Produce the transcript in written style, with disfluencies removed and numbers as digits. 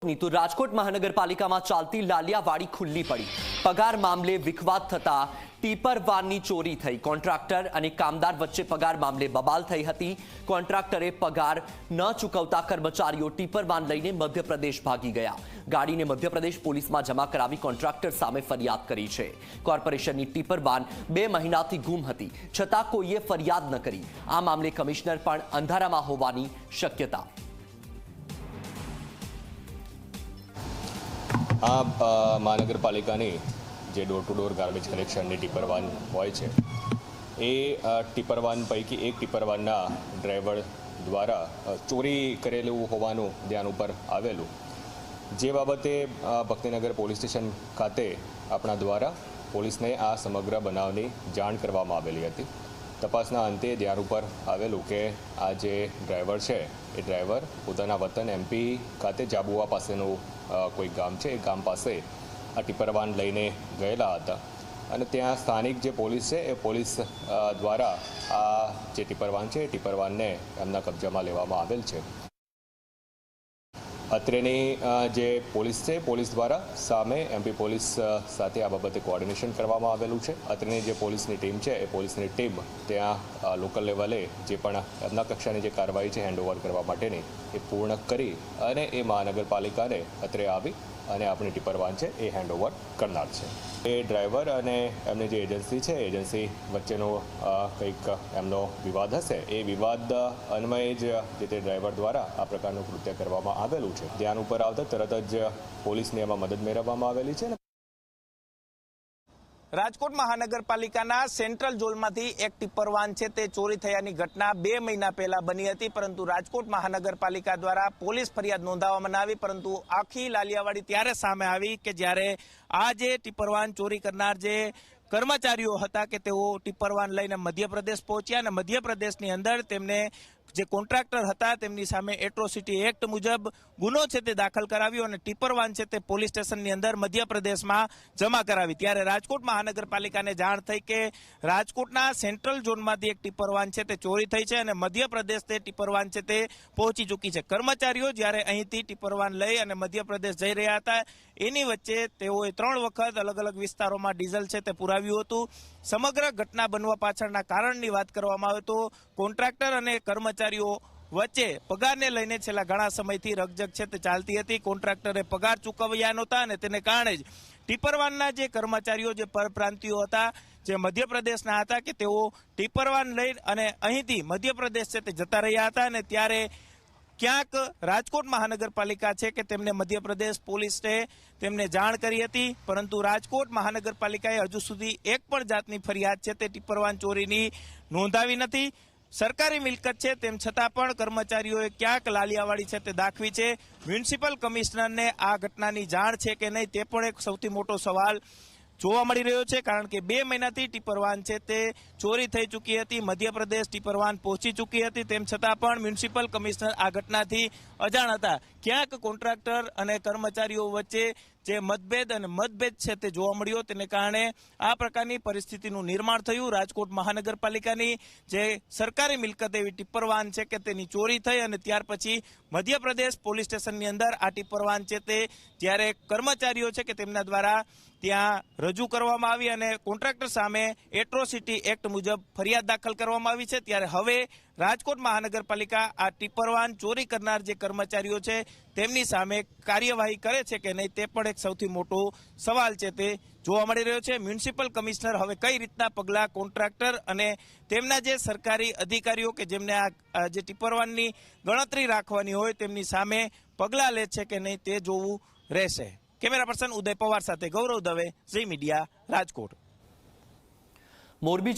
રાજકોટની તો રાજકોટ મહાનગરપાલિકામાં ચાલતી લાલિયાવાડી ખુલ્લી પડી। પગાર મામલે વિખવાદ થતા ટીપર વાનની ચોરી થઈ। કોન્ટ્રાક્ટર અને કામદાર વચ્ચે પગાર મામલે બબાલ થઈ હતી। કોન્ટ્રાક્ટરે પગાર ન ચૂકવતા કર્મચારીઓ ટીપર વાન લઈને મધ્યપ્રદેશ ભાગી ગયા। ગાડીને મધ્યપ્રદેશ પોલીસમાં જમા કરાવી કોન્ટ્રાક્ટર સામે ફરિયાદ કરી છે। કોર્પોરેશનની ટીપર વાન 2 મહિનાથી ગુમ હતી, છતાં કોઈએ ફરિયાદ ન કરી। આ મામલે કમિશનર પણ અંધારામાં હોવાની શક્યતા। આ મહાનગરપાલિકાની જે ડોર ટુ ડોર ગાર્બેજ કલેક્શનની ટીપર વાન હોય છે એ ટીપર વાન પૈકી એક ટીપર વાનના ડ્રાઈવર દ્વારા ચોરી કરેલું હોવાનું ધ્યાન ઉપર આવેલું, જે બાબતે ભક્તિનગર પોલીસ સ્ટેશન ખાતે આપણા દ્વારા પોલીસને આ સમગ્ર બનાવની જાણ કરવામાં આવેલી હતી। તપાસના અંતે ધ્યાન ઉપર આવેલું કે આ જે ડ્રાઈવર છે એ ડ્રાઈવર પોતાના વતન એમપી ખાતે જાબુઆ પાસેનું કોઈ ગામ છે, એ ગામ પાસે આ ટીપર વાન લઈને ગયેલા હતા અને ત્યાં સ્થાનિક જે પોલીસ છે એ પોલીસ દ્વારા આ જે ટીપર વાન છે એ ટીપર વાનને એમના કબજામાં લેવામાં આવેલ છે। અત્રેની જે પોલીસ છે, પોલીસ દ્વારા સામે એમપી પોલીસ સાથે આ બાબતે કોઓર્ડિનેશન કરવામાં આવેલું છે। અત્રેની જે પોલીસની ટીમ છે એ પોલીસની ટીમ ત્યાં લોકલ લેવલે જે પણ એમના કક્ષાની જે કાર્યવાહી છે હેન્ડઓવર કરવા માટેની એ પૂર્ણ કરી અને એ મહાનગરપાલિકાને અત્રે આવી અને આપણી ટીપર વાન છે એ હેન્ડઓવર કરનાર છે। એ ડ્રાઈવર અને એમની જે એજન્સી છે, એજન્સી વચ્ચેનો કંઈક એમનો વિવાદ હશે, એ વિવાદ અન્વયે જ જે તે ડ્રાઈવર દ્વારા આ પ્રકારનું કૃત્ય કરવામાં આવેલું છે। ધ્યાન ઉપર આવતા તરત જ પોલીસની એમાં મદદ મેળવવામાં આવેલી છે। રાજકોટ મહાનગરપાલિકાના સેન્ટ્રલ ઝોનમાંથી એક ટીપર વાન છે તે ચોરી થયાની ઘટના 2 મહિના પહેલા બની હતી, પરંતુ રાજકોટ મહાનગરપાલિકા દ્વારા પોલીસ ફરિયાદ નોંધાવવામાં આવી, પરંતુ આખી લાલિયાવાડી ત્યારે સામે આવી કે જ્યારે આ જે ટીપર વાન ચોરી કરનાર જે કર્મચારીઓ હતા કે તેઓ ટીપર વાન લઈને મધ્યપ્રદેશ પહોંચ્યા અને મધ્યપ્રદેશની અંદર તેમને જે કોન્ટ્રાક્ટર હતા તેમની સામે એટ્રોસિટી એક્ટ મુજબ ગુનો છે તે દાખલ કરાવ્યો અને ટીપર વાન છે તે પોલીસ સ્ટેશનની અંદર મધ્યપ્રદેશમાં જમા કરાવી। ત્યારે રાજકોટ મહાનગરપાલિકાને જાણ થઈ કે રાજકોટના સેન્ટ્રલ ઝોનમાંથી એક ટીપર વાન છે તે ચોરી થઈ છે અને મધ્યપ્રદેશ તે ટીપર વાન છે તે પહોંચી ચૂકી છે। કર્મચારીઓ જ્યારે અહીંથી ટીપર વાન લઈ અને મધ્યપ્રદેશ જઈ રહ્યા હતા, એની વચ્ચે તેઓએ 3 વખત અલગ અલગ વિસ્તારોમાં ડીઝલ છે તે પુરાવ્યું હતું। સમગ્ર ઘટના બનવા પાછળના કારણની વાત કરવામાં આવે તો કોન્ટ્રાક્ટર અને કર્મચારીઓ વચ્ચે પગારને લઈને છેલ્લા ઘણા સમયથી રકઝક છે તે ચાલતી હતી। કોન્ટ્રાક્ટરે પગાર ચૂકવ્યા નહોતા અને તેને કારણે જ ટીપર વાનના જે કર્મચારીઓ, જે પરપ્રાંતિયો હતા, જે મધ્યપ્રદેશના હતા કે તેઓ ટીપર વાન લઈ અને અહીંથી મધ્યપ્રદેશ છે તે જતા રહ્યા હતા અને ત્યારે ક્યાંક રાજકોટ મહાનગરપાલિકા છે કે તેમને મધ્યપ્રદેશ પોલીસે તેમને જાણ કરી હતી, પરંતુ રાજકોટ મહાનગરપાલિકાએ હજુ સુધી એક પણ જાતની ફરિયાદ છે તે ટીપર વાન ચોરીની નોંધાવી નથી। સરકારી મિલકત છે તેમ છતાં પણ કર્મચારીઓએ ક્યાંક લાલિયાવાડી છે તે દાખવી છે। મ્યુનિસિપલ કમિશનરને આ ઘટનાની જાણ છે કે નહીં તે પણ એક સૌથી મોટો સવાલ જોવા મળી રહ્યો છે, કારણ કે 2 મહિનાથી ટીપર વાન છે તે ચોરી થઈ ચૂકી હતી, મધ્યપ્રદેશ ટીપર વાન પહોંચી ચૂકી હતી, તેમ છતાં પણ મ્યુનિસિપલ કમિશનર આ ઘટનાથી અજાણ હતા। ક્યાંક કોન્ટ્રાક્ટર અને કર્મચારીઓ વચ્ચે જે મતભેદ છે તે જોવા મળ્યો, તેને કારણે આ પ્રકારની પરિસ્થિતિનું નિર્માણ થયું। રાજકોટ મહાનગરપાલિકાની જે સરકારી મિલકત એવી ટીપર વાન છે કે તેની ચોરી થઈ અને ત્યાર પછી મધ્યપ્રદેશ પોલીસ સ્ટેશનની અંદર આ ટીપર વાન છે તે જ્યારે કર્મચારીઓ છે કે તેમના દ્વારા ત્યાં રજૂ કરવામાં આવી અને કોન્ટ્રાક્ટર સામે એટ્રોસિટી એક્ટ મુજબ ફરિયાદ દાખલ કરવામાં આવી છે। ત્યારે હવે રાજકોટ મહાનગરપાલિકા આ ટીપર વાન ચોરી કરનાર જે કર્મચારીઓ છે તેમની સામે કાર્યવાહી કરે છે કે નહીં તે પણ એક સૌથી મોટો સવાલ છે તે જોવા મળી રહ્યો છે। મ્યુનિસિપલ કમિશનર હવે કઈ રીતના પગલાં કોન્ટ્રાક્ટર અને તેમના જે સરકારી અધિકારીઓ કે જેમને આ જે ટીપર વાનની ગણતરી રાખવાની હોય તેમની સામે પગલાં લે છે કે નહીં તે જોવું રહેશે। કેમેરા પર્સન ઉદય પવાર સાથે ગૌરવ દવે, ઝી મીડિયા, રાજકોટ। મોરબી